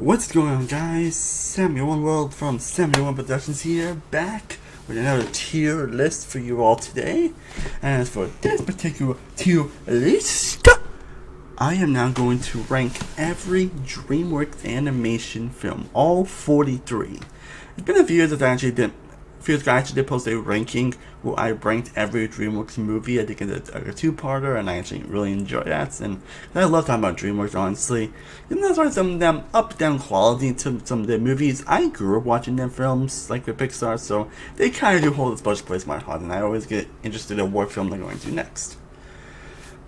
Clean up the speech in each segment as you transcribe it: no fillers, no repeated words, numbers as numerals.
What's going on, guys? Samuel One World from Samuel One Productions here, back with another tier list for you all today. And as for this particular tier list, I am now going to rank every DreamWorks animation film, all 43. It's been a few years that I actually did post a ranking where I ranked every DreamWorks movie. I think it's a two-parter, and I actually really enjoy that. And I love talking about DreamWorks, honestly. Even though there's some of them up-down quality to some of the movies, I grew up watching them films, like with Pixar, so they kind of do hold a special place in my heart, and I always get interested in what film they're going to next.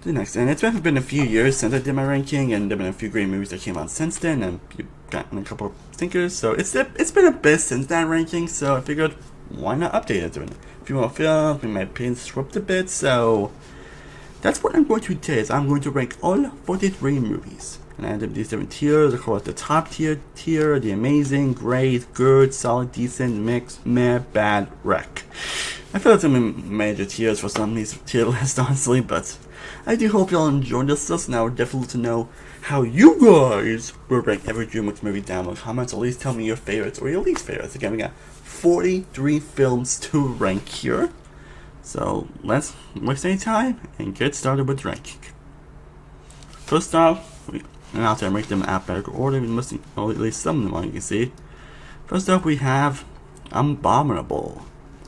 And it's been a few years since I did my ranking, and there have been a few great movies that came out since then, and you've gotten a couple of stinkers, so it's been a bit since that ranking, so I figured, why not update it? Doing a few more films, my opinion swapped a bit, so that's what I'm going to do today. Is I'm going to rank all 43 movies. And I have these different tiers. Of course, the top tier, the amazing, great, good, solid, decent, mixed, meh, bad, wreck. I feel like some major tiers for some of these tier lists, honestly, but I do hope y'all enjoyed this list, and I would definitely to know how you guys will rank every DreamWorks movie down in the comments. At least tell me your favorites or your least favorites. Again, we got 43 films to rank here. So let's waste any time and get started with ranking. First off, and I'll try to rank them in alphabetical order, or at least some of them you can see. First up, we have Abominable,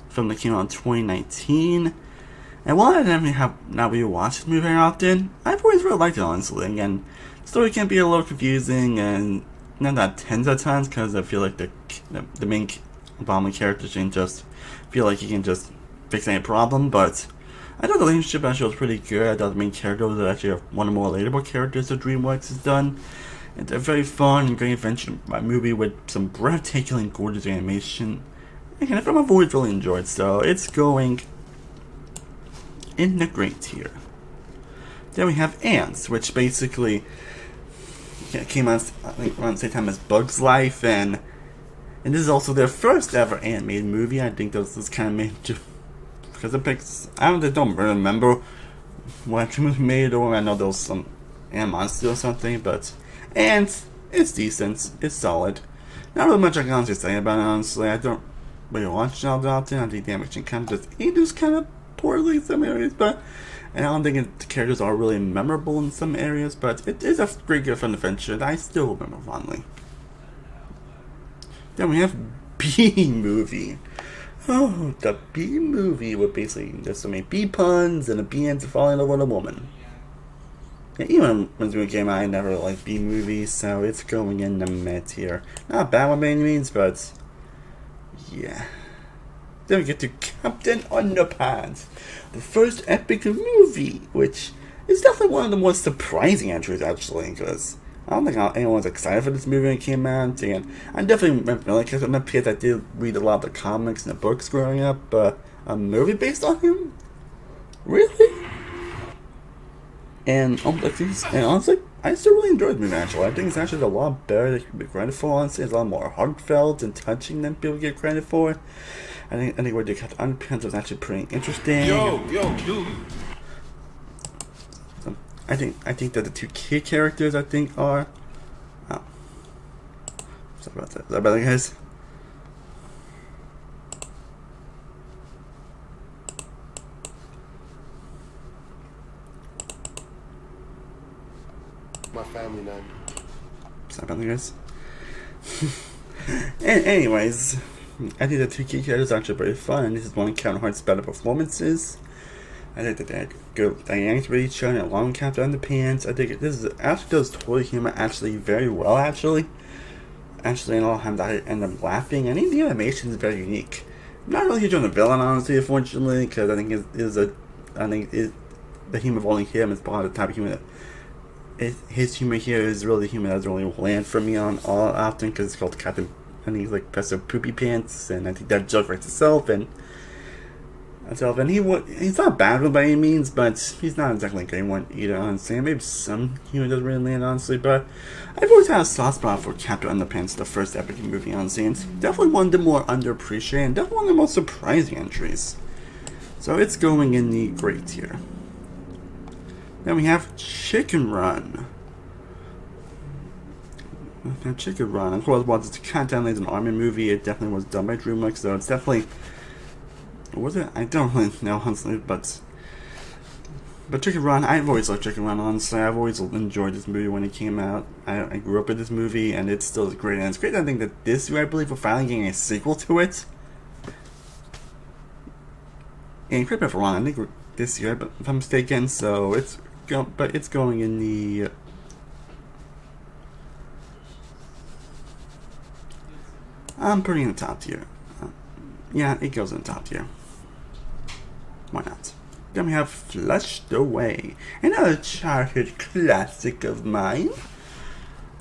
a film that came out in 2019. And while I have not really watched this movie very often, I've always really liked it, honestly. Again, the story can be a little confusing and not that tense at times, because I feel like the main Obama character can just feel like he can just fix any problem, but I thought the relationship actually was pretty good. I thought the main character was actually one of the more relatable characters that DreamWorks has done. It's a very fun and great adventure movie with some breathtaking and gorgeous animation. Again, a film I've always really enjoyed, so it's going in the great tier. Then we have Ants, which basically came out around the same time as Bug's Life, and this is also their first ever animated movie. I think this was kind of made because it picks. I don't remember what movie made, or I know there was some monster or something, but Ants, it's decent, it's solid. Not really much I can honestly say about it, honestly. I don't really watch it all that often. I think the animation kind of just kind of poorly in some areas, and I don't think the characters are really memorable in some areas, but it is a great good fun adventure that I still remember fondly. Then we have B movie. Oh, the B movie with basically there's so many B puns and a B ends falling in love with a woman. Yeah, even when it came out, I never liked B movies, so it's going in the mid tier. Not a bad one by any means, but yeah. Then we get to Captain Underpants, the first epic movie, which is definitely one of the most surprising entries, actually, because I don't think anyone was excited for this movie when it came out, and I definitely remember, like, because I did read a lot of the comics and the books growing up, but a movie based on him? Really? And honestly, I still really enjoyed the movie, actually. I think it's actually a lot better than people get credit for, honestly. It's a lot more heartfelt and touching than people get credit for. I think what they kept Underpants was actually pretty interesting. Yo. So, I think that the two key characters are. Oh, sorry about that. Is that better, guys? My family name. Sorry about that, guys. Anyways, I think the two key characters are actually very fun, and this is one of Kevin Hart's better performances. I think that they had good dynamics with each other, along with Captain Underpants. I think this is actually does toy humor actually very well, actually, and all times I end up laughing. I think the animation is very unique. I'm not really huge on the villain, honestly, unfortunately, because I think the humor of only him is part of the type of humor that his humor here is really the humor that doesn't really land for me on all often, because it's called Captain. I think he's like Professor Poopy Pants, and I think that joke writes itself, and he's not a bad one by any means, but he's not exactly a great one either, honestly. Maybe some humor doesn't really land, honestly, but I've always had a soft spot for Captain Underpants, the first epic movie, honestly. It's definitely one of the more underappreciated, and definitely one of the most surprising entries. So it's going in the great tier. Then we have Chicken Run. Chicken Run. Of course, while it's kind of like an army movie, it definitely was done by DreamWorks, so it's definitely... Was it? I don't really know, honestly, but Chicken Run, I've always loved Chicken Run, honestly. I've always enjoyed this movie when it came out. I grew up with this movie, and it's still great. And it's great, I think, that this year, I believe, we're finally getting a sequel to it. And correct me if I'm wrong, I think this year, but if I'm mistaken, so it's going in the... I'm putting it in the top tier. Yeah, it goes in the top tier. Why not? Then we have Flushed Away, another childhood classic of mine.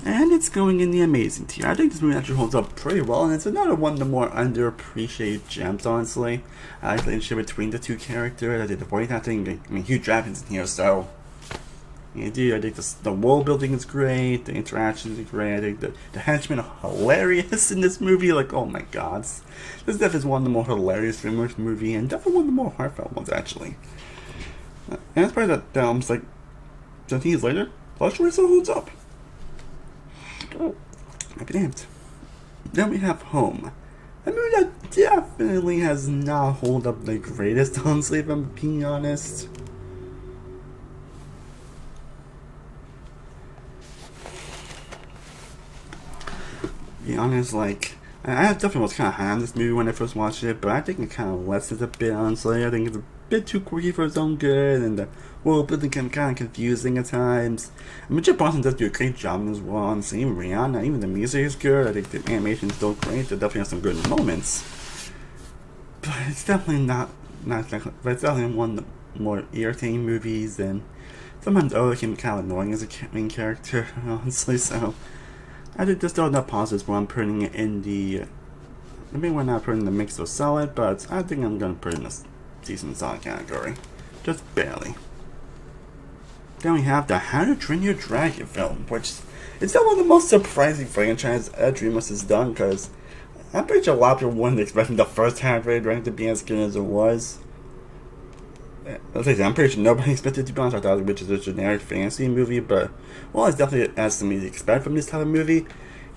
And it's going in the amazing tier. I think this movie actually holds up pretty well, and it's another one of the more underappreciated gems, honestly. I like the relationship between the two characters. I did the voice acting. I mean, Hugh Jackman's in here, so... I think the world building is great, the interactions are great, I think the henchmen are hilarious in this movie, like, oh my god. This definitely is one of the more hilarious DreamWorks movie, and definitely one of the more heartfelt ones, actually. And it's probably that almost like 17 years later, Flushed Away still holds up. I'd be damned. Then we have Home. A movie that definitely has not held up the greatest, honestly, if I'm being honest. Be honest, like, I definitely was kind of high on this movie when I first watched it, but I think it kind of lessens a bit, honestly. I think it's a bit too quirky for its own good, and the world building can kind of confusing at times. And Mitchell Boston does do a great job as well, and even Rihanna, even the music is good. I think the animation is still great. It definitely has some good moments, but it's definitely not exactly. But it's definitely one of the more irritating movies, and sometimes it can be kind of annoying as a main character, honestly. So I think there's still enough positives where I'm putting it in the... Maybe we're not putting the mix or solid, but I think I'm going to put it in the decent solid category. Just barely. Then we have the How to Train Your Dragon film, which is still one of the most surprising franchises DreamWorks has done, because I'm pretty sure a lot of people weren't expecting the first How to Train Your Dragon to be as good as it was. I'm pretty sure nobody expected it to be honest. I thought it was just a generic fantasy movie, but well, it's definitely as to me to expect from this type of movie.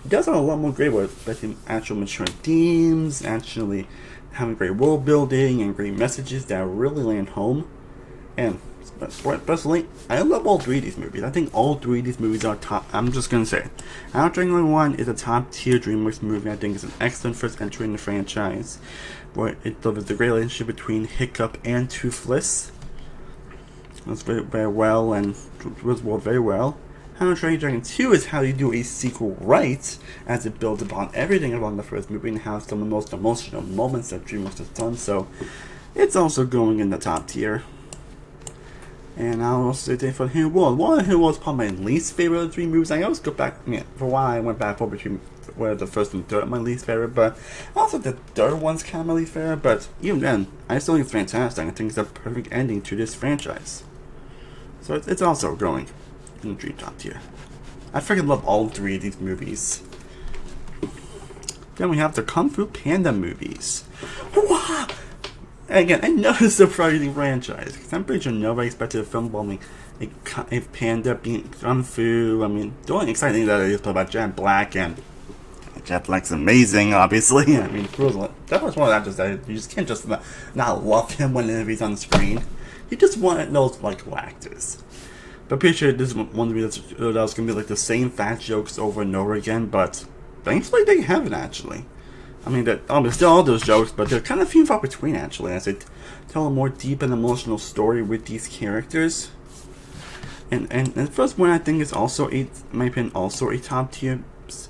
It does have a lot more great work, especially actual mature themes, actually having great world building and great messages that really land home. And personally, I love all three of these movies. I think all three of these movies are top. I'm just gonna say, How to Train Your Dragon 1 is a top tier DreamWorks movie. I think it's an excellent first entry in the franchise, where it delivers the great relationship between Hiccup and Toothless. It was very well, and was very well. How to Train Your Dragon 2 is how you do a sequel right, as it builds upon everything along the first movie and has some of the most emotional moments that DreamWorks has done. So it's also going in the top tier. And I'll also say for Hidden World. One of Hidden World is probably my least favorite of the three movies. I always go back, for a while I went back and forth between where the first and third are my least favorite, but also the third one's kind of my least favorite, but even then, I still think it's fantastic. I think it's a perfect ending to this franchise. So it's also going in the dream top tier. I freaking love all three of these movies. Then we have the Kung Fu Panda movies. Wow! Again, I know it's a surprising franchise, because I'm pretty sure nobody expected a film involving a panda being kung fu. I mean, the only exciting thing that is about Jet Black, and Jet Black's amazing, obviously. I mean, that was one of those that you just can't just not love him whenever he's on the screen. You just want those likable actors. But pretty sure this is one movie that's going to be like the same fat jokes over and over again, but thankfully they haven't actually. I mean, there's still all those jokes, but they're kind of few and far between, actually, as they tell a more deep and emotional story with these characters. And the first one, I think, is also, in my opinion, also a top-tier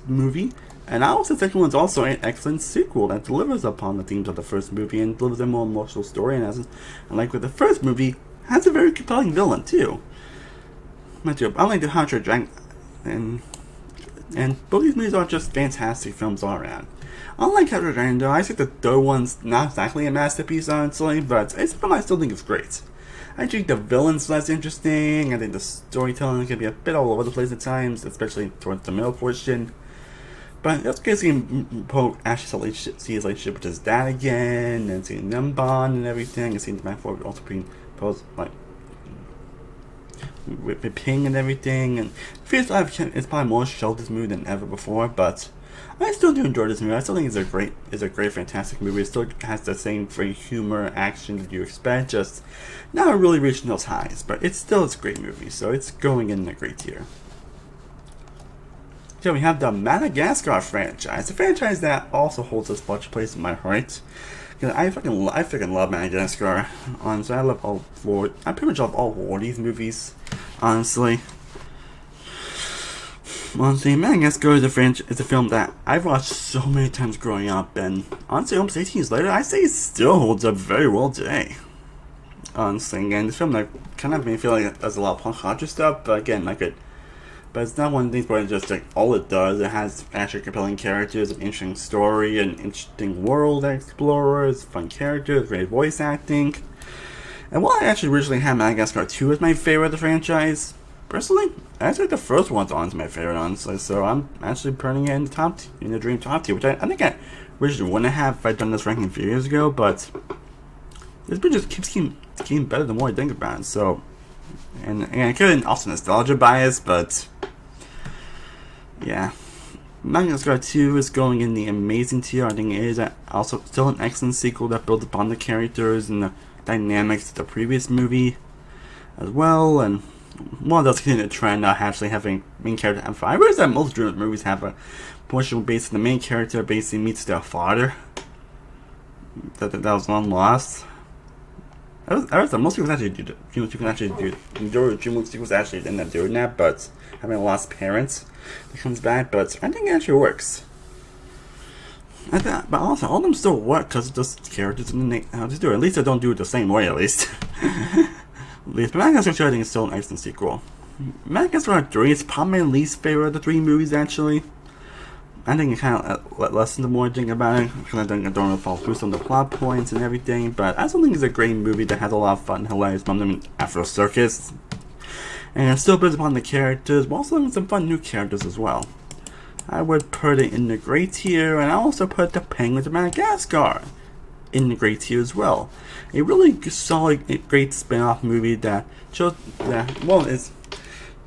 movie. And I also think the second one's also an excellent sequel that delivers upon the themes of the first movie and delivers a more emotional story. And like with the first movie, has a very compelling villain, too. I like the How to Train Your Dragon, and both these movies are just fantastic films all around. Unlike How to Train Your Dragon, though, I think the third one's not exactly a masterpiece, honestly, but it's a film I still think is great. I think the villain's less interesting. I think the storytelling can be a bit all over the place at times, especially towards the middle portion. But it's good seeing Poe actually see his relationship with his dad again, and seeing them bond and everything, and seeing the back forward also being Poe's with Ping and everything, and it feels like it's probably more show this movie than ever before, but I still do enjoy this movie. I still think it's a great, fantastic movie. It still has the same great humor, action that you expect, just not really reaching those highs, but it's a great movie, so it's going in a great tier. So we have the Madagascar franchise, a franchise that also holds a special place in my heart. I freaking love Madagascar. Honestly, I pretty much love all 4 of these movies. Honestly, Madagascar is a film that I've watched so many times growing up, and honestly, almost 18 years later, I say it still holds up very well today. Honestly, and this film like kind of made me feel like it does a lot of punk culture stuff, but again, but it's not one of these where it's just like all it does. It has actually compelling characters, an interesting story, an interesting world to explore, fun characters, great voice acting. And while I actually originally had Madagascar 2 as my favorite of the franchise, personally, I think the first one's honestly my favorite, honestly. So I'm actually putting it in the Dream top tier, which I think I originally wouldn't have if I'd done this ranking a few years ago. But this movie just keeps getting better the more I think about it. So, and I could also nostalgia bias, but yeah, Madagascar 2 is going in the amazing tier. I think it is also still an excellent sequel that builds upon the characters and the dynamics of the previous movie as well. And one does continue the trend of actually having main character have fun. I realize that most DreamWorks movies have a portion based on the main character basically meets their father. That was long lost. I was most people actually do that. DreamWorks sequels actually end up doing that, but having a lost parents that comes back. But I think it actually works. But also, all of them still work because it's just characters and how to do it. At least I don't do it the same way, at least. But Madagascar 2 I think is still an excellent sequel. Madagascar 3 is probably my least favorite of the 3 movies, actually. I think it kind of lessens the more I think about it, because I think I don't really follow through some of the plot points and everything, but I still think it's a great movie that has a lot of fun, hilarious moments after a circus. And it still builds upon the characters, but also some fun new characters as well. I would put it in the great tier, and I also put the Penguins of Madagascar in the great tier as well. A really solid, great spin-off movie that shows that, well,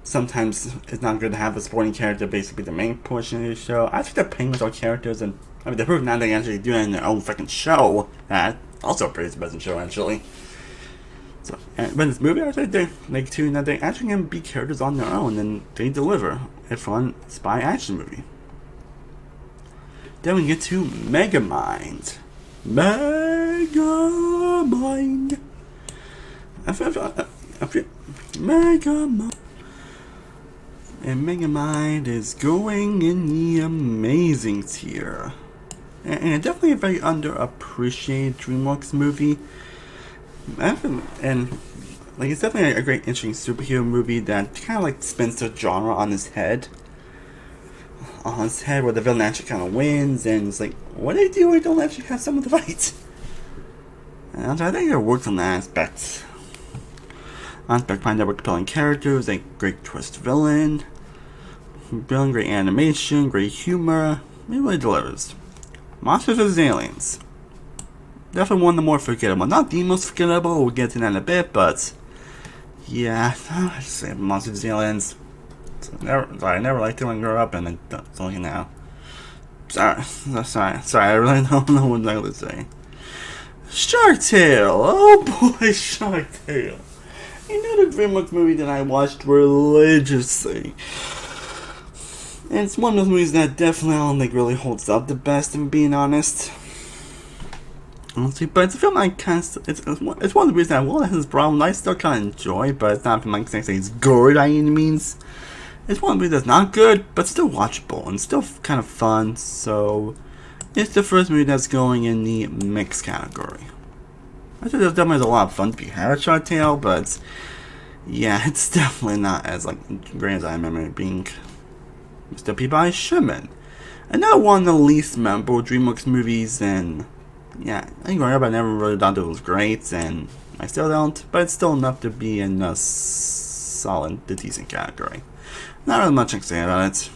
sometimes it's not good to have a supporting character basically the main portion of the show. I think the Penguins are characters, and I mean, they're proving now they actually do it in their own freaking show. That also a pretty best show, actually. So, but this movie, actually, they actually can be characters on their own, and they deliver a fun spy action movie. Then we get to Megamind. Megamind. Megamind. And Megamind is going in the amazing tier. And definitely a very underappreciated DreamWorks movie. And like, it's definitely a great, interesting superhero movie that kind of like spins the genre on his head. Where the villain actually kind of wins, and it's like, what do they do? I don't actually have someone to fight. And so I think it works on that aspect. Find out compelling characters, a great twist villain, great animation, great humor. It really delivers. Monsters vs. Aliens. Definitely one of the more forgettable. Not the most forgettable, we'll get to that in a bit, but yeah, I just say Monsters vs. Aliens. I never liked it when I grew up, and it's only now. Sorry, I really don't know what I would say. Shark Tale! Oh boy, Shark Tale! Another DreamWorks movie that I watched religiously. And it's one of those movies that definitely I don't think really holds up the best, if I'm being honest. Honestly, but it's a film I it's one of the movies that, well, it has problems I still kind of enjoy, but it's not a film I can say it's good by any means. It's one movie that's not good, but still watchable and still kind of fun. So it's the first movie that's going in the mixed category. I think there's definitely a lot of fun to be had at Shark Tale, but yeah, it's definitely not as like great as I remember it being. Mr. Peabody Sherman, another one of the least memorable DreamWorks movies, and yeah, I think growing up I never really thought it was great, and I still don't, but it's still enough to be in a solid to decent category. Not really much I can say about it.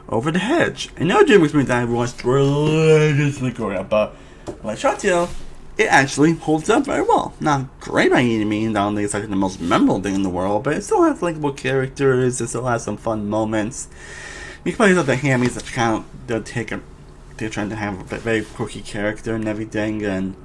Over the Hedge. Another DreamWorks movie that I watched religiously growing up, but like Shark Tale, it actually holds up very well. Not great by any means. I don't think it's like the most memorable thing in the world, but it still has likable characters. It still has some fun moments. You can probably tell the Hammies that kind of they're trying to have a very quirky character and everything, and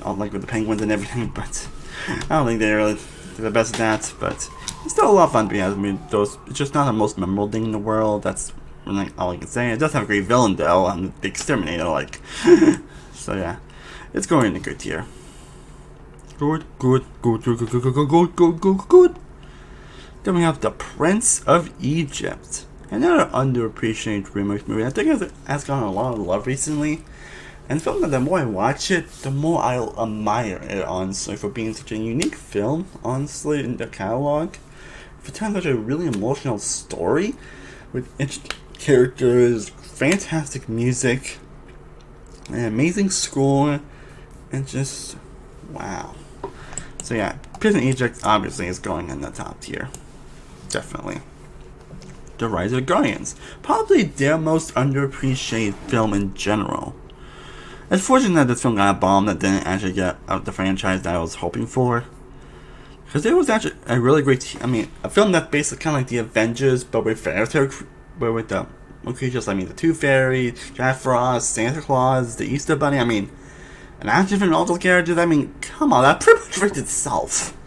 all like with the penguins and everything. But I don't think they're the best at that. But it's still a lot of fun to be had. I mean, it's just not the most memorable thing in the world. That's like all I can say. It does have a great villain though, and the Exterminator, like. So yeah, it's going in a good tier. Good. Then we have The Prince of Egypt, another underappreciated DreamWorks movie. I think it has gotten a lot of love recently, and the film that the more I watch it, the more I'll admire it. Honestly, for being such a unique film, honestly, in the catalog, for telling such a really emotional story with interesting characters, fantastic music, an amazing score, and just wow. So yeah, Prince of Egypt obviously is going in the top tier. Definitely. The Rise of the Guardians, probably their most underappreciated film in general. It's fortunate that this film got a bomb that didn't actually get out the franchise that I was hoping for. Because it was actually a really great, a film that's basically kind of like the Avengers, but with with the creatures, the Tooth Fairy, Jack Frost, Santa Claus, the Easter Bunny, and action from all those characters, come on, that pretty much writes itself.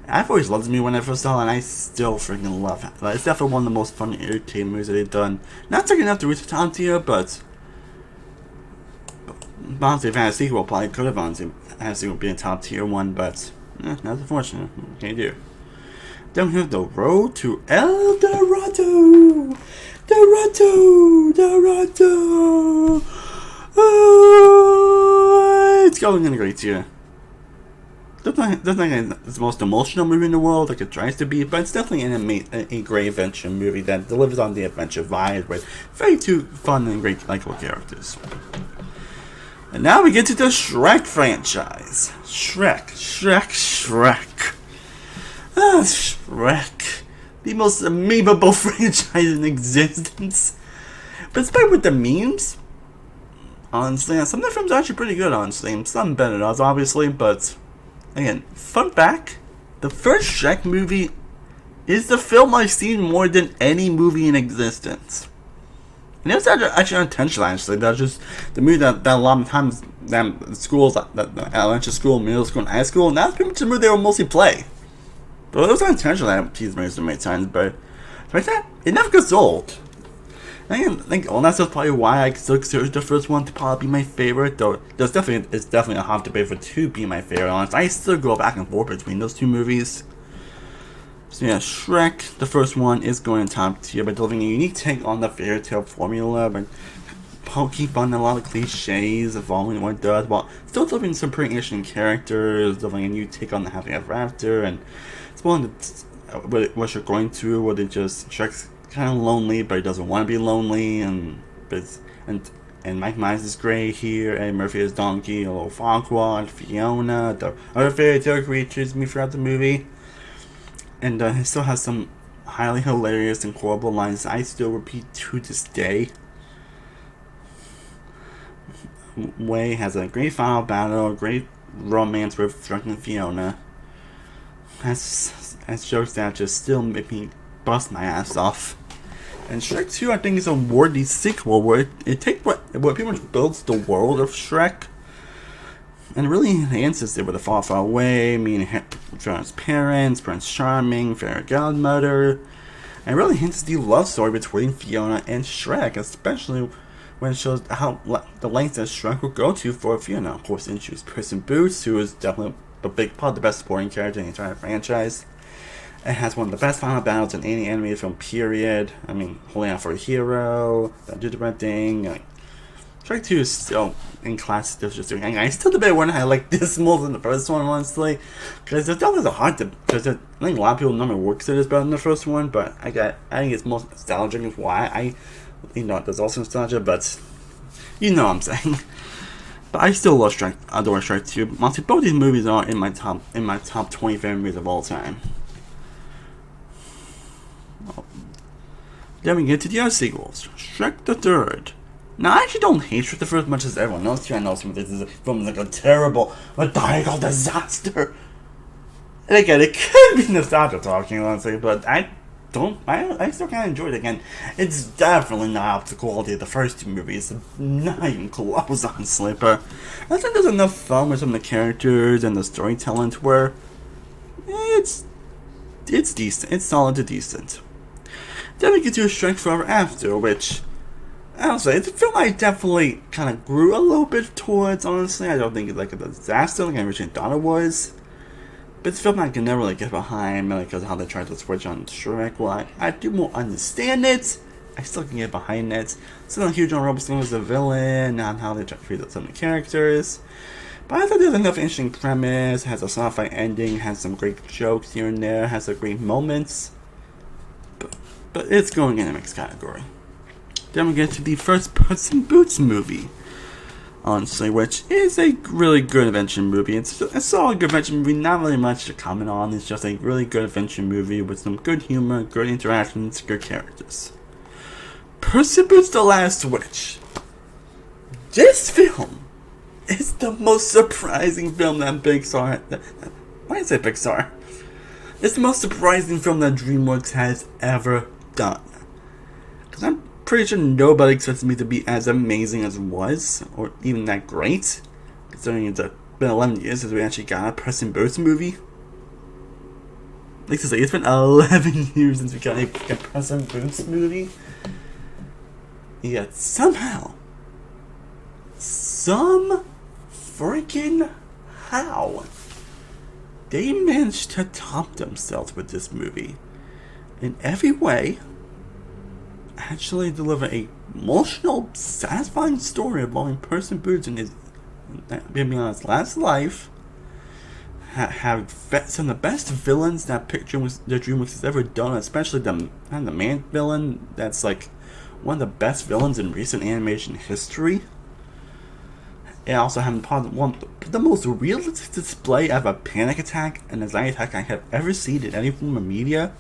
I've always loved this movie when I first saw it, and I still freaking love it. It's definitely one of the most fun and entertaining movies that they've done. Not taking enough to reach the top tier, but honestly, if I had a sequel, probably could have honestly had a sequel be a top tier one, but that's unfortunate. What can you do? Then we have The Road to El Dorado! Dorado! Oh, it's going in a great tier. That's not the most emotional movie in the world like it tries to be, but it's definitely a great adventure movie that delivers on the adventure vibe with very two fun and great likable characters. And now we get to the Shrek franchise. Shrek. Shrek. The most memeable franchise in existence. But despite with the memes, honestly, some of the films are actually pretty good, honestly. Some better than others, obviously, but again, fun fact, the first Shrek movie is the film I've seen more than any movie in existence. And it was actually unintentional, actually. That's just the movie that a lot of times, schools, that elementary school, middle school, and high school, and that's pretty much the movie they will mostly play. But it was unintentional that I teased movies so many times, but like that, it never gets old. And again, that's just probably why I still consider the first one to probably be my favorite, though it's definitely a hot debate for two being my favorite, honestly. I still go back and forth between those two movies. So yeah, Shrek, the first one, is going top tier by delivering a unique take on the fairy tale formula, by poking fun and a lot of cliches of following what it does, while still delivering some pretty interesting characters, delivering a new take on the happy ever after, and it's one what you're going through, where Shrek's kind of lonely, but he doesn't want to be lonely, and Mike Myers is great here, Eddie Murphy is Donkey, a little Farquaad, Fiona, the other fairy tale creatures me throughout the movie. And it still has some highly hilarious and horrible lines I still repeat to this day. Way has a great final battle, a great romance with Shrek and Fiona. Has jokes that just still make me bust my ass off. And Shrek 2, I think, is a worthy sequel where it takes what pretty much builds the world of Shrek and really enhances it with a far, far away, meaning Fiona's parents, Prince Charming, Fairy Godmother, and really hints the love story between Fiona and Shrek, especially when it shows how the lengths that Shrek will go to for Fiona. Of course, introduced Puss in Boots, who is definitely a big part of the best supporting character in the entire franchise. It has one of the best final battles in any animated film, period. Holding Out for a Hero, That Do the Right Thing. Shrek 2 is still in class, still just doing. I still debate when I like this more than the first one, honestly. Because there's definitely a hard to. Because I think a lot of people normally work it is better than the first one, but I think it's most nostalgic is why there's also nostalgia, but you know what I'm saying. But I still love Shrek, adore Shrek 2. Honestly, both these movies are in my top 20 favorite movies of all time. Then we get to the other sequels. Shrek the Third, Now, I actually don't hate Christopher as much as everyone else here. I know some of this film is like a terrible, maniacal disaster. And again, it could be nostalgia talking, honestly, but I still kind of enjoyed it. Again, it's definitely not up to the quality of the first two movies. Not even close, honestly, but I think there's enough fun with some of the characters and the storytelling to where it's decent. It's solid to decent. Then we get to A Strike Forever After, which, I don't say, it's a film I definitely kind of grew a little bit towards, honestly. I don't think it's like a disaster like I originally thought it was. But it's a film I can never really get behind, because of how they tried to switch on Shrek. Well, I do more understand it. I still can get behind it. Still not huge on Robinson as a villain, and how they try to treat some of the characters. But I thought there's enough interesting premise, has a sci-fi ending, has some great jokes here and there, has some great moments. But it's going in a mixed category. Then we get to the first Puss in Boots movie, honestly, which is a really good adventure movie. It's a solid good adventure movie, not really much to comment on. It's just a really good adventure movie with some good humor, good interactions, good characters. Puss in Boots: The Last Wish. This film is the most surprising film that Pixar... Why did I say Pixar? It's the most surprising film that DreamWorks has ever done. Because I'm pretty sure nobody expected me to be as amazing as it was, or even that great, considering it's been 11 years since we actually got a Puss in Boots movie. Like to say, it's been 11 years since we got a Puss in Boots movie. Yet somehow, some freaking how, they managed to top themselves with this movie. In every way, actually deliver a emotional, satisfying story involving Puss in Boots and his, being on his last life. Have some of the best villains that DreamWorks has ever done, especially the main villain. That's like one of the best villains in recent animation history. And also having the most realistic display of a panic attack and anxiety attack I have ever seen in any form of media.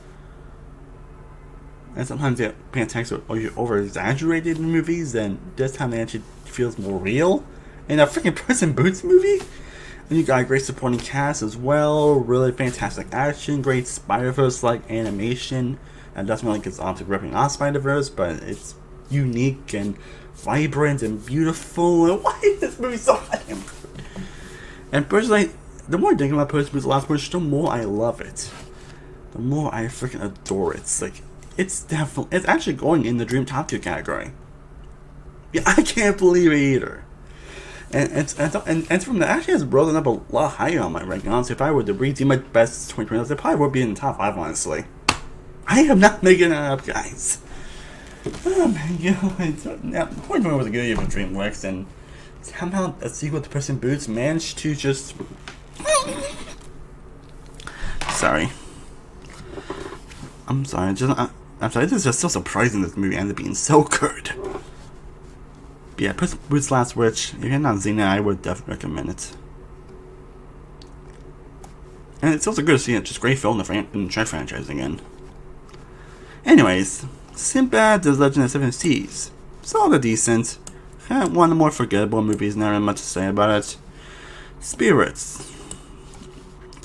And sometimes the panic attacks are over exaggerated in movies, and this time it actually feels more real. In a freaking Puss in Boots movie, and you got a great supporting cast as well, really fantastic action, great Spider-Verse like animation, and doesn't really get on to ripping off Spider-Verse, but it's unique and vibrant and beautiful. And why is this movie so damn good? And personally, the more I think about Puss in Boots: The Last Wish, the more I love it. The more I freaking adore it. It's actually going in the Dream Top 2 category. Yeah, I can't believe it either. And it's from that actually has risen up a lot higher on my ranking. Honestly, if I were to redo my best 2020, it probably would be in the top 5, honestly. I am not making that up, guys. Oh my god. Now, 2020 was a good year for DreamWorks, and somehow a sequel to Puss in Boots managed to just... Sorry. I'm sorry, I'm sorry, this is just so surprising this movie ended up being so good. But yeah, Puss in Boots: Last Wish, if you're not seen it, I would definitely recommend it. And it's also good to see it, just great film in the Shrek franchise again. Anyways, Sinbad: The Legend of Seven Seas. Solid, decent. One of the more forgettable movies, not really much to say about it. Spirits.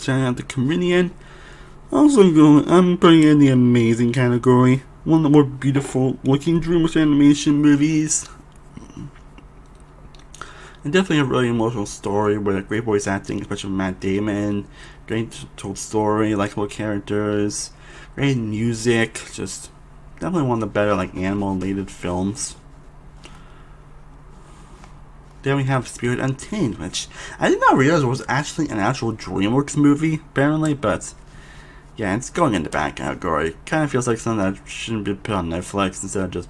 Shouting out the Comedian. Also, I'm putting in the amazing category. One of the more beautiful looking DreamWorks animation movies. And definitely a really emotional story with a great voice acting, especially with Matt Damon. Great told story, likable characters, great music. Just definitely one of the better animal-related films. Then we have Spirit Untamed, which I did not realize was actually an actual DreamWorks movie, apparently, but yeah, it's going in the back category. Kind of feels like something that shouldn't be put on Netflix instead of just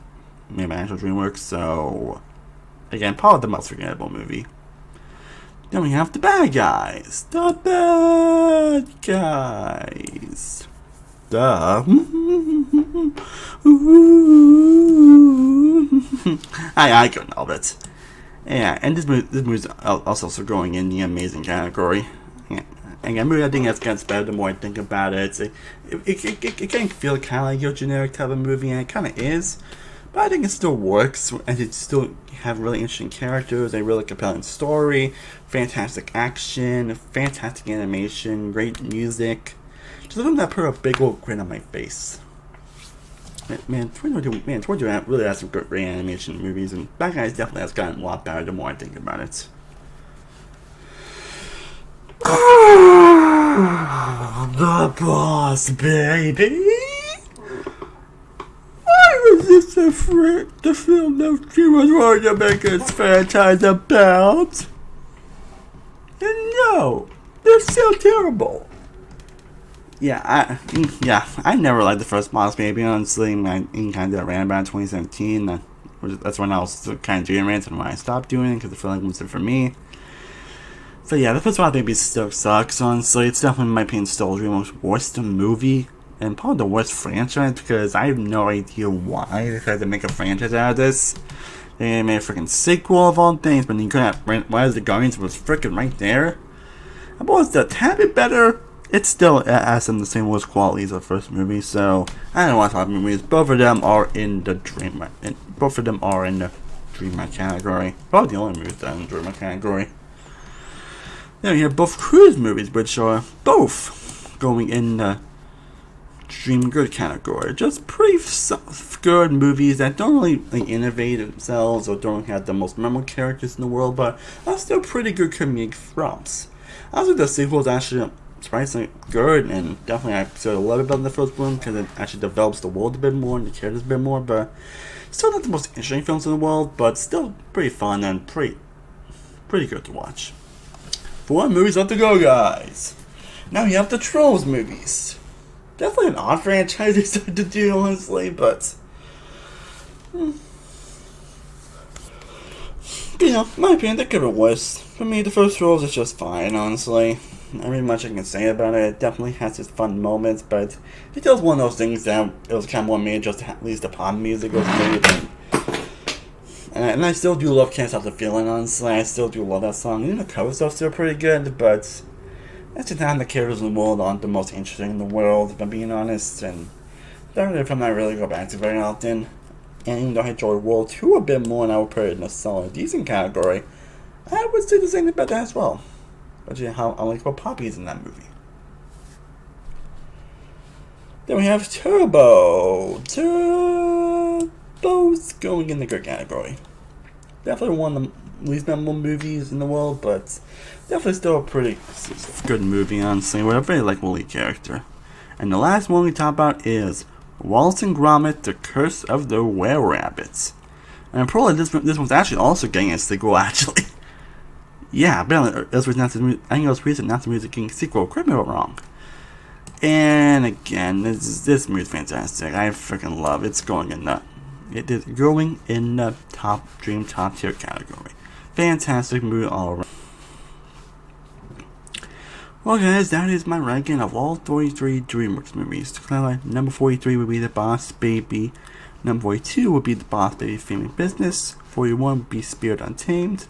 made by actual DreamWorks, so again, probably the most forgettable movie. Then we have The Bad Guys. The Bad Guys. Duh. I couldn't help it. Yeah, and this movie's also going in the amazing category. Yeah. And a movie I think gets better the more I think about it. It can feel kind of like your generic type of movie, and it kind of is. but I think it still works, and it still have really interesting characters, a really compelling story, fantastic action, fantastic animation, great music. Just something that put a big old grin on my face. Man, 2022 really has some great animation movies, and Bad Guys definitely has gotten a lot better the more I think about it. The boss, baby! Why was this the film that DreamWorks wanted to make its franchise about? And no, they're so terrible. I never liked the first Boss Baby, honestly. I kind of ran about in 2017. That's when I was kind of doing rants and when I stopped doing it because the feeling wasn't for me. So yeah, the first Boss Baby still sucks, honestly. It's definitely, in my opinion, still DreamWorks' worst movie and probably the worst franchise because I have no idea why they decided to make a franchise out of this. They made a freaking sequel of all things, but you could have Rise of the Guardians was freaking right there. I thought it's a tad bit better. It still has some of the same worst qualities of the first movie, so I don't want to talk about movies. Both of them are in the DreamWorks category. Probably the only movies that are in the DreamWorks category. Then we have both Cruise movies, which are both going in the Dream Good category. Just pretty good movies that don't really innovate themselves or don't have the most memorable characters in the world, but are still pretty good comedic romps. I think the sequel is actually surprisingly good, and definitely I feel a little bit better than the first one because it actually develops the world a bit more and the characters a bit more, but still not the most interesting films in the world, but still pretty fun and pretty good to watch. 4 movies left to go, guys. Now you have the Trolls movies. Definitely an odd franchise they started to do, honestly, but in my opinion, they could have been worse. For me, the first Trolls is just fine, honestly. Not really much I can say about it. It definitely has its fun moments, but it does one of those things that it was kind of more made just to at least the pop music was made. And I still do love Can't Stop the Feeling, honestly. I still do love that song. Even the cover stuff's still pretty good, but that's just not the characters in the world aren't the most interesting in the world, if I'm being honest. And they're really a film I really go back to very often. And even though I enjoy World 2 a bit more and I would put it in a solid, decent category, I would say the same about that as well. But you know how I like about Poppy's in that movie. Then we have Turbo. Turbo's going in the good category. Definitely one of the least memorable movies in the world, but definitely still a pretty good movie, honestly, with a very likable lead character. And the last one we talk about is Wallace and Gromit: The Curse of the Were-Rabbits. And I'm probably this one's actually also getting a sequel, actually. Yeah, apparently I think it was recent not the music getting a sequel. Correct me if I'm wrong. And again, this movie's fantastic. I freaking love it. It's going in the top tier category. Fantastic movie all around. Well, guys, that is my ranking of all 43 DreamWorks movies. To clarify, number 43 would be The Boss Baby. Number 42 would be The Boss Baby Family Business. 41 would be Spirit Untamed.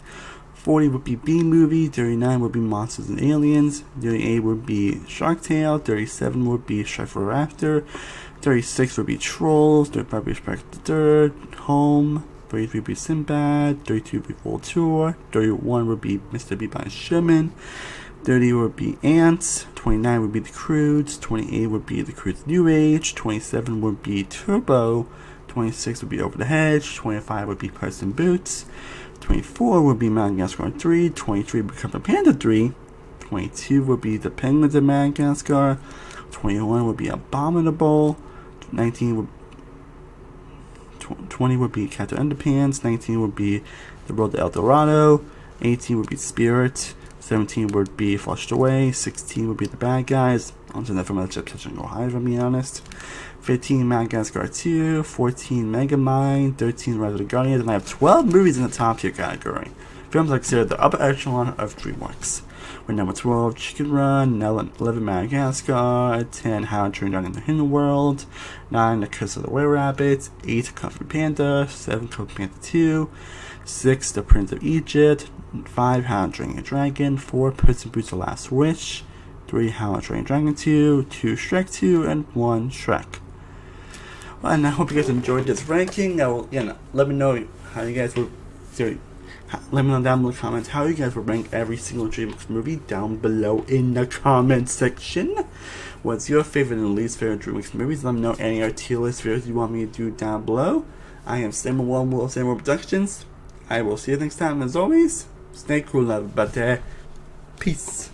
40 would be B-Movie. 39 would be Monsters and Aliens. 38 would be Shark Tale. 37 would be Shrek Forever After. 36 would be Trolls. 35 would be Shrek the Third. Home. 33 would be Sinbad. 32 would be Full Tour. 31 would be Mr. Bean and Sherman. 30 would be Ants. 29 would be The Croods. 28 would be The Croods New Age. 27 would be Turbo. 26 would be Over the Hedge. 25 would be Puss in Boots. 24 would be Madagascar 3. 23 would be Captain Panda 3. 22 would be The Penguins of Madagascar. 21 would be Abominable. 20 would be Captain Underpants. 19 would be The Road to El Dorado. 18 would be Spirit. 17 would be Flushed Away. 16 would be The Bad Guys. I'm just never much to go higher, if I'm being honest. 15 Madagascar 2. 14 Megamind. 13 Rise of the Guardians. And I have 12 movies in the top tier category. Films I consider the upper echelon of DreamWorks. With number 12 Chicken Run. 11 Madagascar. 10 How to Train Your Dragon in the Hidden World. 9 The Curse of the Were-Rabbits. 8 Kung Fu Panda. 7 Kung Fu Panda 2. 6 The Prince of Egypt. 5 How to Train Your Dragon. 4 Puss in Boots: The Last Wish. 3 How to Train Your Dragon 2. 2 Shrek 2. And 1 Shrek. And I hope you guys enjoyed this ranking. I will, let me know how you guys would. Let me know down in the comments how you guys would rank every single DreamWorks movie down below in the comment section. What's your favorite and least favorite DreamWorks movies? Let me know any other tier list videos you want me to do down below. I am Samuel One World Samuel Productions. I will see you next time. As always, stay cool, everybody. Peace.